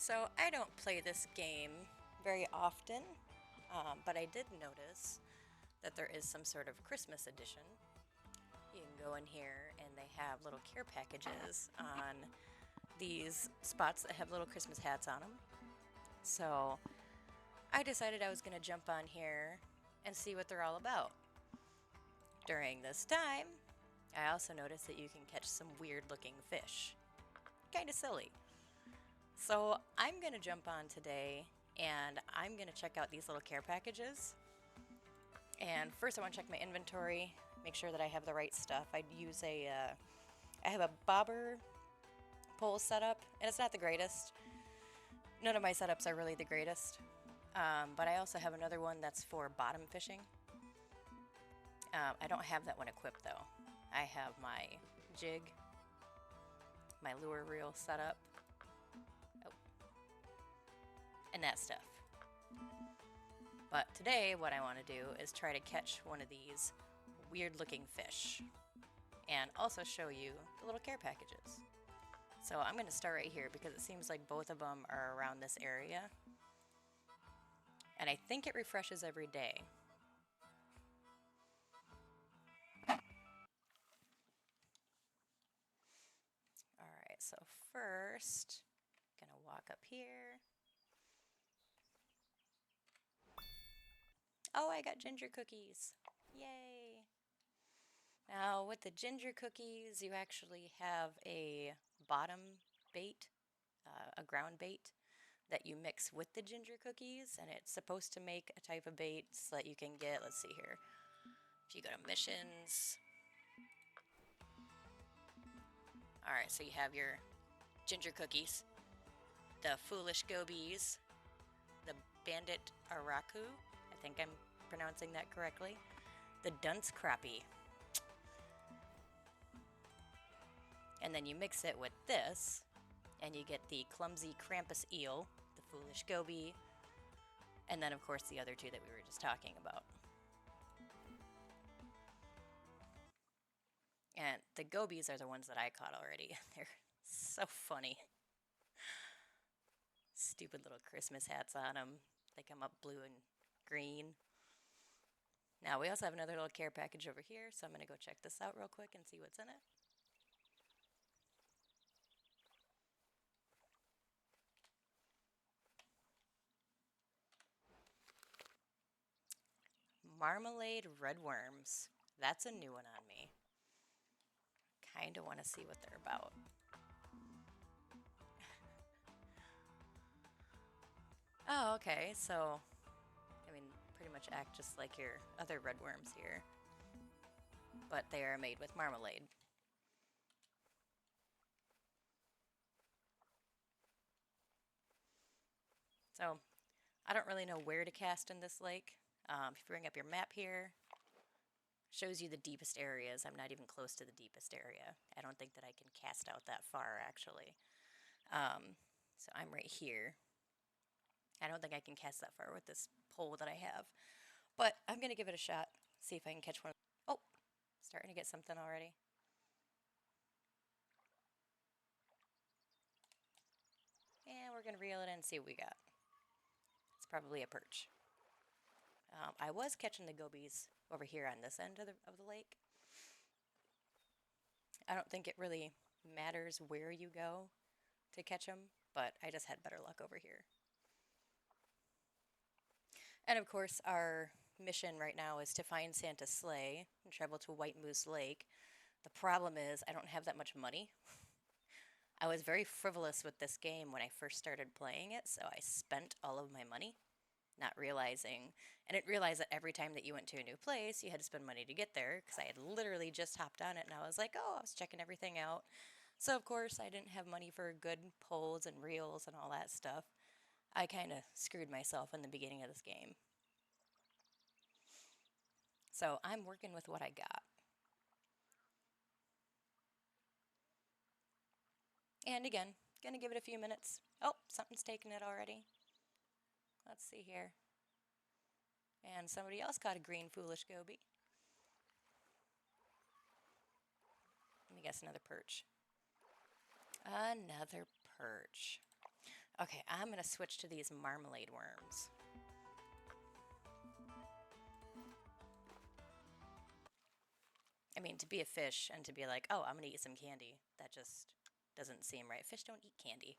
So I don't play this game very often, but I did notice that there is some sort of Christmas edition. You can go in here and they have little care packages on these spots that have little Christmas hats on them. So I decided I was going to jump on here and see what they're all about. During this time, I also noticed that you can catch some weird looking fish. Kind of silly. So I'm going to jump on today and I'm going to check out these little care packages. And first I want to check my inventory, make sure that I have the right stuff. I have a bobber pole setup, and it's not the greatest. None of my setups are really the greatest. But I also have another one that's for bottom fishing. I don't have that one equipped though. I have my jig, my lure reel set up, and that stuff. But today what I want to do is try to catch one of these weird looking fish and also show you the little care packages. So I'm going to start right here because it seems like both of them are around this area. And I think it refreshes every day. Alright, so first, I'm going to walk up here. Oh, I got ginger cookies. Yay! Now, with the ginger cookies, you actually have a bottom bait, a ground bait, that you mix with the ginger cookies, and it's supposed to make a type of bait so that you can get, let's see here, if you go to missions. Alright, so you have your ginger cookies, the foolish gobies, the bandit araku, I think I'm pronouncing that correctly, the dunce crappie. And then you mix it with this, and you get the clumsy Krampus eel, the foolish goby, and then of course the other two that we were just talking about. And the gobies are the ones that I caught already. They're so funny. Stupid little Christmas hats on them. They come up blue and green. Now we also have another little care package over here, so I'm going to go check this out real quick and see what's in it. Marmalade red worms. That's a new one on me. Kind of want to see what they're about. Oh, okay, so, I mean, pretty much act just like your other red worms here. But they are made with marmalade. So, I don't really know where to cast in this lake. If you bring up your map here, shows you the deepest areas. I'm not even close to the deepest area. I don't think that I can cast out that far, actually. So I'm right here. I don't think I can cast that far with this pole that I have. But I'm going to give it a shot, see if I can catch one. Oh, starting to get something already. And we're going to reel it in and see what we got. It's probably a perch. I was catching the gobies over here on this end of the lake. I don't think it really matters where you go to catch them, but I just had better luck over here. And of course, our mission right now is to find Santa's sleigh and travel to White Moose Lake. The problem is I don't have that much money. I was very frivolous with this game when I first started playing it, so I spent all of my money, not realizing. And I didn't realize that every time that you went to a new place, you had to spend money to get there, because I had literally just hopped on it, and I was like, oh, I was checking everything out. So, of course, I didn't have money for good poles and reels and all that stuff. I kind of screwed myself in the beginning of this game. So I'm working with what I got. And again, gonna give it a few minutes. Oh, something's taken it already. Let's see here. And somebody else caught a green foolish goby. Let me guess, another perch. Another perch. Okay, I'm gonna switch to these marmalade worms. I mean, to be a fish and to be like, oh, I'm gonna eat some candy, that just doesn't seem right. Fish don't eat candy.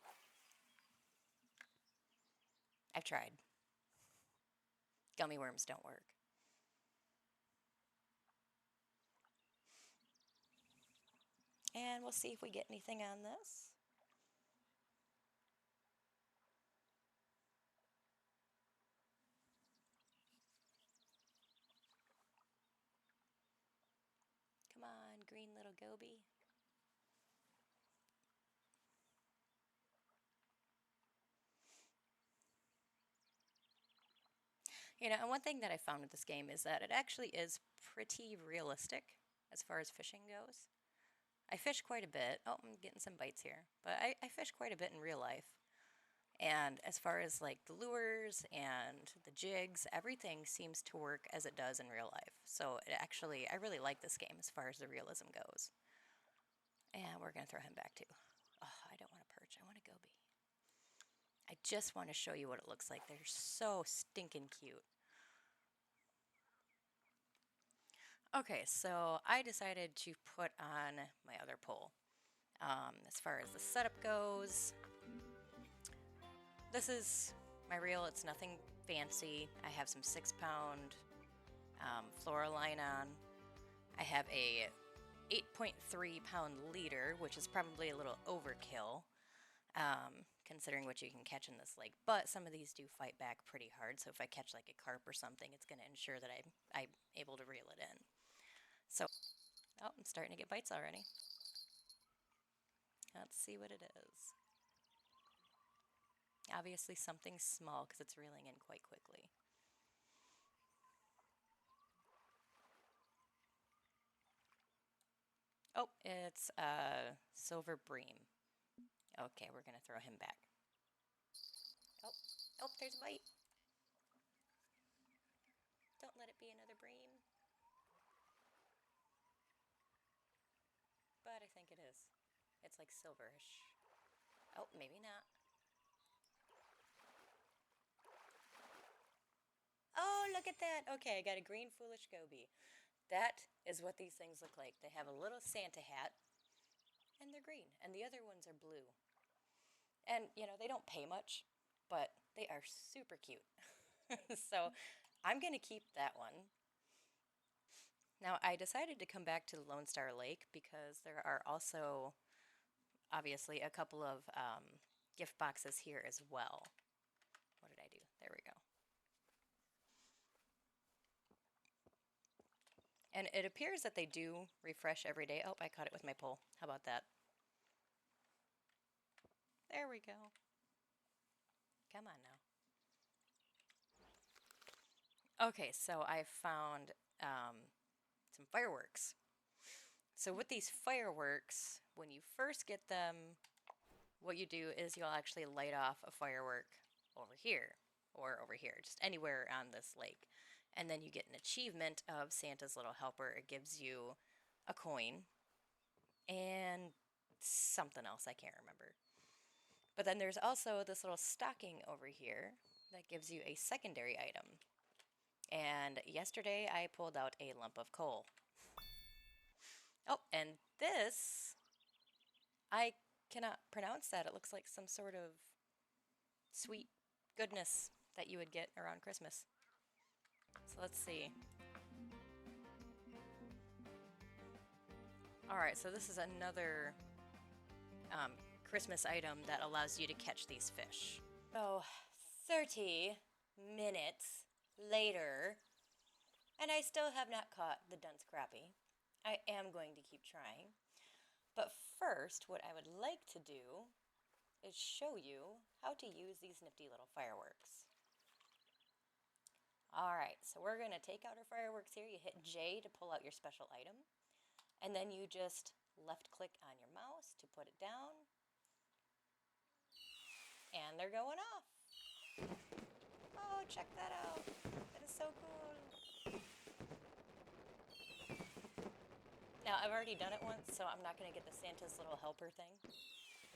I've tried. Gummy worms don't work. And we'll see if we get anything on this. Come on, green little goby. You know, and one thing that I found with this game is that it actually is pretty realistic as far as fishing goes. I fish quite a bit. Oh, I'm getting some bites here. But I fish quite a bit in real life. And as far as like the lures and the jigs, everything seems to work as it does in real life. So it actually, I really like this game as far as the realism goes. And we're going to throw him back too. Oh, I don't want a perch. I want a goby. I just want to show you what it looks like. They're so stinking cute. Okay, so I decided to put on my other pole. As far as the setup goes, this is my reel. It's nothing fancy. I have some 6-pound Floraline on. I have a 8.3-pound leader, which is probably a little overkill, considering what you can catch in this lake. But some of these do fight back pretty hard, so if I catch like a carp or something, it's going to ensure that I'm able to reel it in. So, oh, I'm starting to get bites already. Let's see what it is. Obviously something small because it's reeling in quite quickly. Oh, it's a silver bream. Okay, we're going to throw him back. Oh, oh, there's a bite. Don't let it be another bream. But I think it is. It's like silverish. Oh, maybe not. Oh, look at that. Okay, I got a green foolish goby. That is what these things look like. They have a little Santa hat, and they're green. And the other ones are blue. And, you know, they don't pay much, but they are super cute. So I'm going to keep that one. Now, I decided to come back to the Lone Star Lake because there are also, obviously, a couple of gift boxes here as well. What did I do? There we go. And it appears that they do refresh every day. Oh, I caught it with my pole. How about that? There we go. Come on now. Okay, so I found some fireworks. So with these fireworks, when you first get them, what you do is you'll actually light off a firework over here or over here, just anywhere on this lake. And then you get an achievement of Santa's Little Helper. It gives you a coin and something else I can't remember. But then there's also this little stocking over here that gives you a secondary item. And yesterday I pulled out a lump of coal. Oh, and this, I cannot pronounce that. It looks like some sort of sweet goodness that you would get around Christmas. So let's see. Alright, so this is another Christmas item that allows you to catch these fish. So, 30 minutes later, and I still have not caught the dunce crappie. I am going to keep trying. But first, what I would like to do is show you how to use these nifty little fireworks. Alright, so we're going to take out our fireworks here. You hit J to pull out your special item. And then you just left click on your mouse to put it down. And they're going off. Oh, check that out. That is so cool. Now, I've already done it once, so I'm not going to get the Santa's Little Helper thing.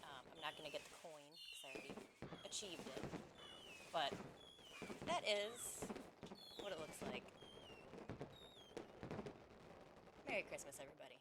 I'm not going to get the coin, because achieved it. But that is what it looks like. Merry Christmas, everybody.